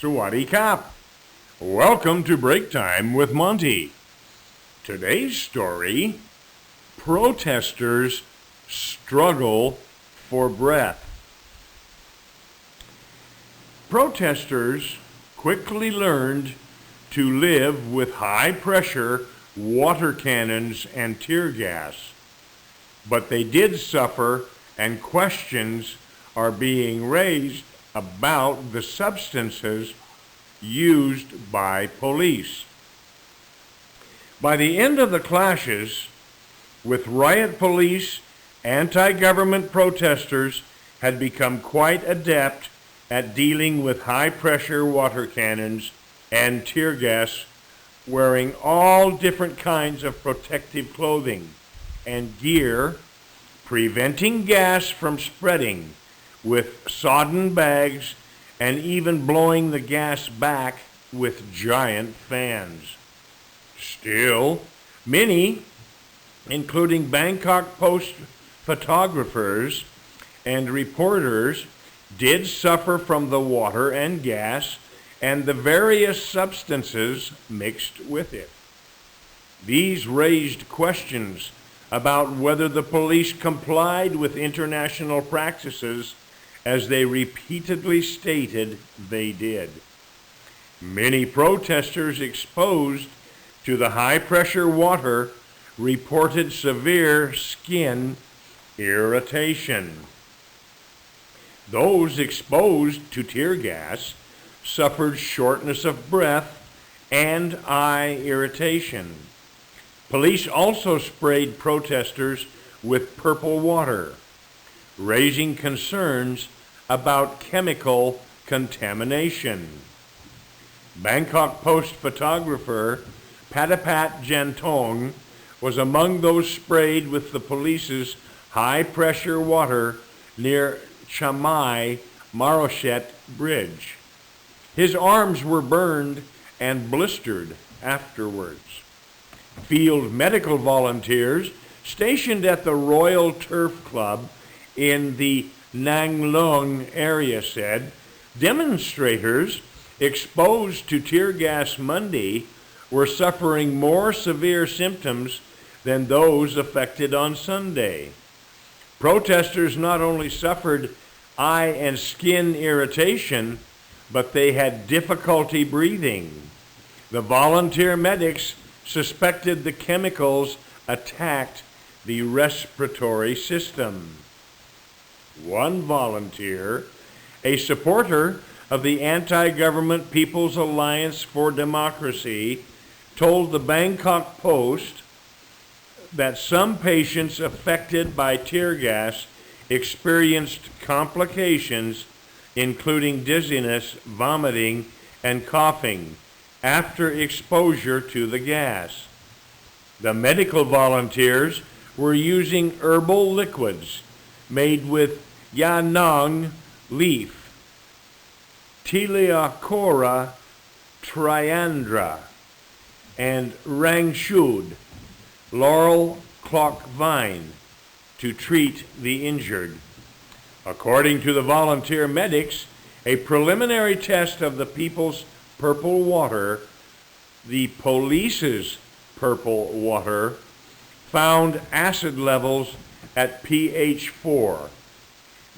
Sawadi Kap. Welcome to Break Time with Monte. Today's story, protesters struggle for breath. Protesters quickly learned to live with high-pressure water cannons and tear gas, but they did suffer, and questions are being raised about the substances used by police. By the end of the clashes with riot police, anti-government protesters had become quite adept at dealing with high-pressure water cannons and tear gas, wearing all different kinds of protective clothing and gear, preventing gas from spreading with sodden bags, and even blowing the gas back with giant fans. Still, many, including Bangkok Post photographers and reporters, did suffer from the water and gas and the various substances mixed with it. These raised questions about whether the police complied with international practices, as they repeatedly stated they did. Many protesters exposed to the high-pressure water reported severe skin irritation. Those exposed to tear gas suffered shortness of breath and eye irritation. Police also sprayed protesters with purple water, raising concerns about chemical contamination. Bangkok Post photographer Patapat Jantong was among those sprayed with the police's high-pressure water near Chamai Maroshet Bridge. His arms were burned and blistered afterwards. Field medical volunteers stationed at the Royal Turf Club in the Nang Long area said demonstrators exposed to tear gas Monday were suffering more severe symptoms than those affected on Sunday. Protesters not only suffered eye and skin irritation, but they had difficulty breathing. The volunteer medics suspected the chemicals attacked the respiratory system. One volunteer, a supporter of the anti-government People's Alliance for Democracy, told the Bangkok Post that some patients affected by tear gas experienced complications, including dizziness, vomiting, and coughing after exposure to the gas. The medical volunteers were using herbal liquids made with yanong leaf, Teleocora triandra, and rangshud, laurel clock vine, to treat the injured. According to the volunteer medics, a preliminary test of the people's purple water, the police's purple water, found acid levels at pH 4.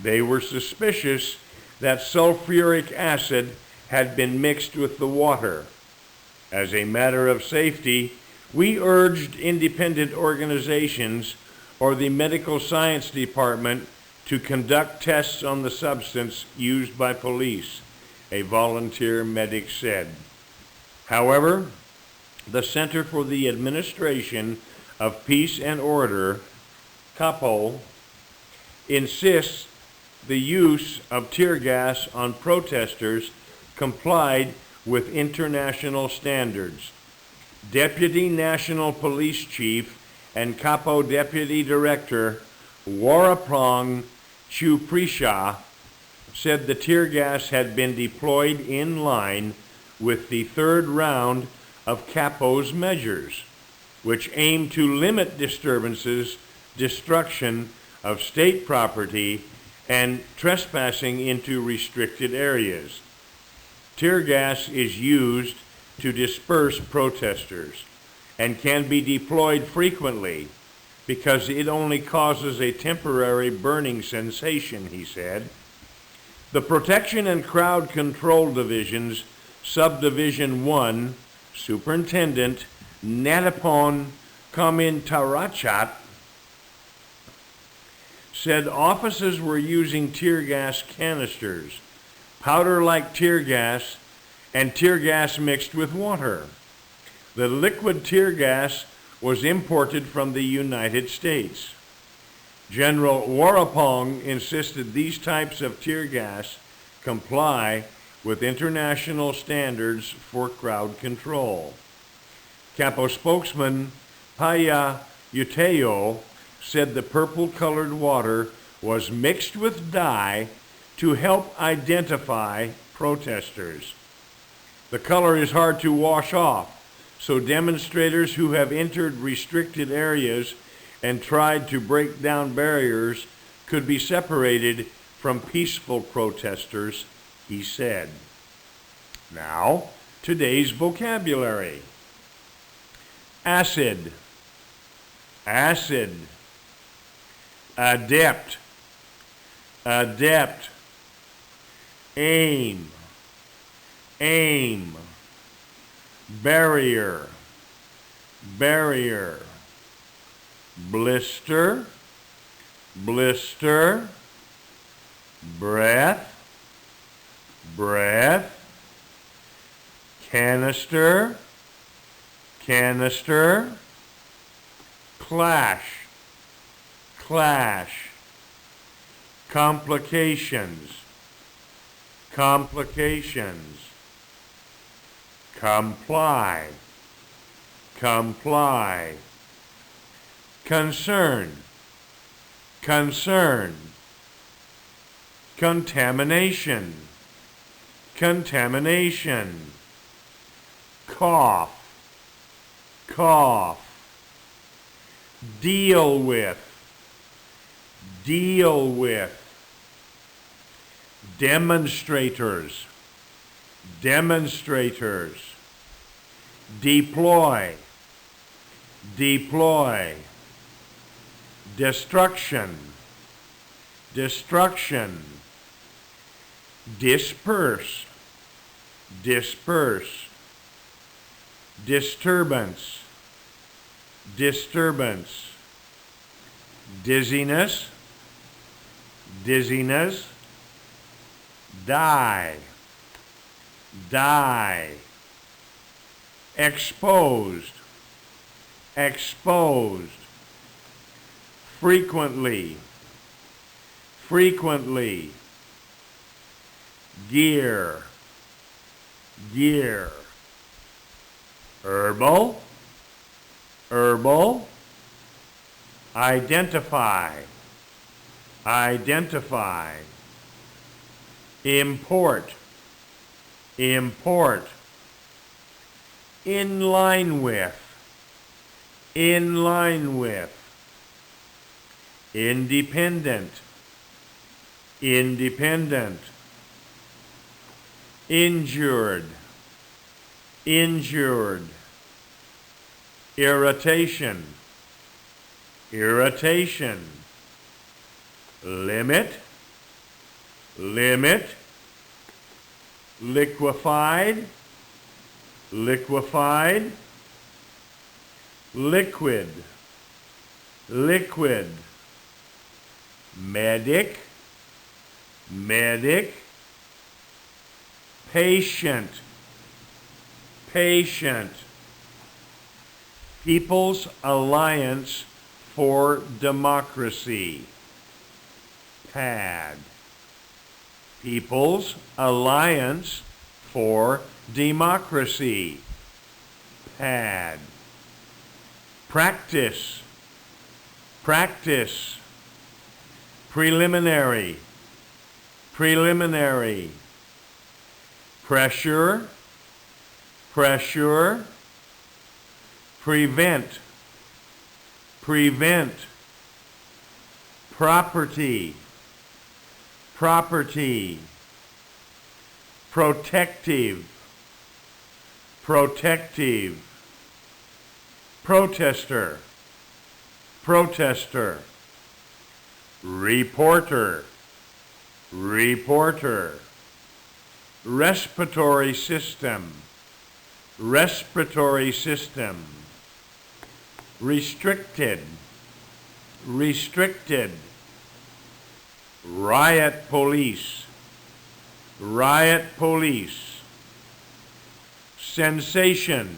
They were suspicious that sulfuric acid had been mixed with the water. As a matter of safety, we urged independent organizations or the medical science department to conduct tests on the substance used by police, a volunteer medic said. However, the Center for the Administration of Peace and Order, CAPO, insists the use of tear gas on protesters complied with international standards. Deputy National Police Chief and CAPO Deputy Director Waraprong Chuprisha said the tear gas had been deployed in line with the third round of CAPO's measures, which aim to limit disturbances, destruction of state property, and trespassing into restricted areas. Tear gas is used to disperse protesters and can be deployed frequently because it only causes a temporary burning sensation, he said. The Protection and Crowd Control Division's Subdivision 1 Superintendent Natapon Kamintarachat said officers were using tear gas canisters, powder like tear gas, and tear gas mixed with water. The liquid tear gas was imported from the United States. General Warapong insisted these types of tear gas comply with international standards for crowd control. Capo spokesman Paya Uteo said the purple-colored water was mixed with dye to help identify protesters. The color is hard to wash off, so demonstrators who have entered restricted areas and tried to break down barriers could be separated from peaceful protesters, he said. Now, today's vocabulary. Acid, acid. Adept, adept. Aim, aim. Barrier, barrier. Blister, blister. Breath, breath. Canister, canister. Clash, clash. Complications, complications. Comply, comply. Concern, concern. Contamination, contamination. Cough, cough. Deal with, deal with. Demonstrators, demonstrators. Deploy, deploy. Destruction, destruction. Disperse, disperse. Disturbance, disturbance. Dizziness, dizziness. Die, die. Exposed, exposed. Frequently, frequently. Gear, gear. Herbal, herbal. Identify, identify. Import, import. In line with, in line with. Independent, independent. Injured, injured. Irritation, irritation. Limit, limit. Liquefied, liquefied. Liquid, liquid. Medic, medic. Patient, patient. People's Alliance for Democracy, PAD. People's Alliance for Democracy, PAD. Practice, practice. Preliminary, preliminary. Pressure, pressure. Prevent, prevent. Property, property. protective, protective, protester, protester, reporter, reporter, respiratory system, respiratory system, restricted, restricted, riot police, riot police, sensation,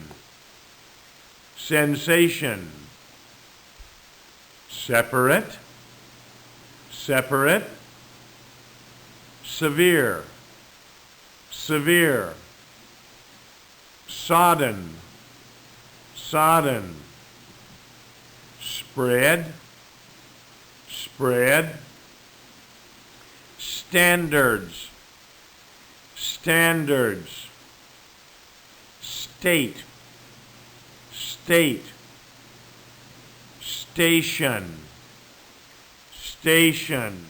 sensation, separate, separate, severe, severe, sodden, sodden, spread, spread, standards, standards, state, state, station, station,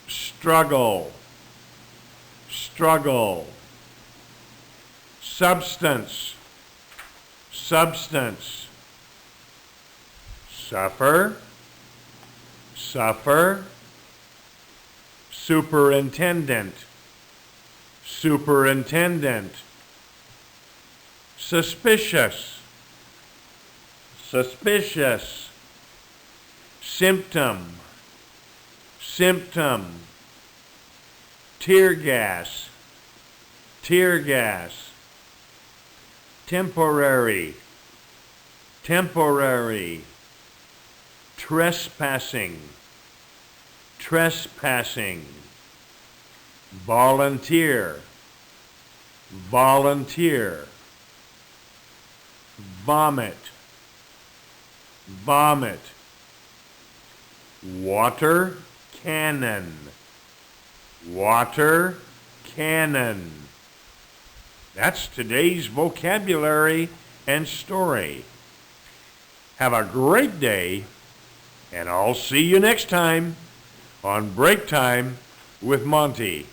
struggle, struggle, substance, substance, suffer, suffer, superintendent, superintendent, suspicious, suspicious, symptom, symptom, tear gas, tear gas, temporary, temporary, trespassing, trespassing, volunteer, volunteer, vomit, vomit, water cannon, water cannon. That's today's vocabulary and story. Have a great day, and I'll see you next time on Break Time with Monte.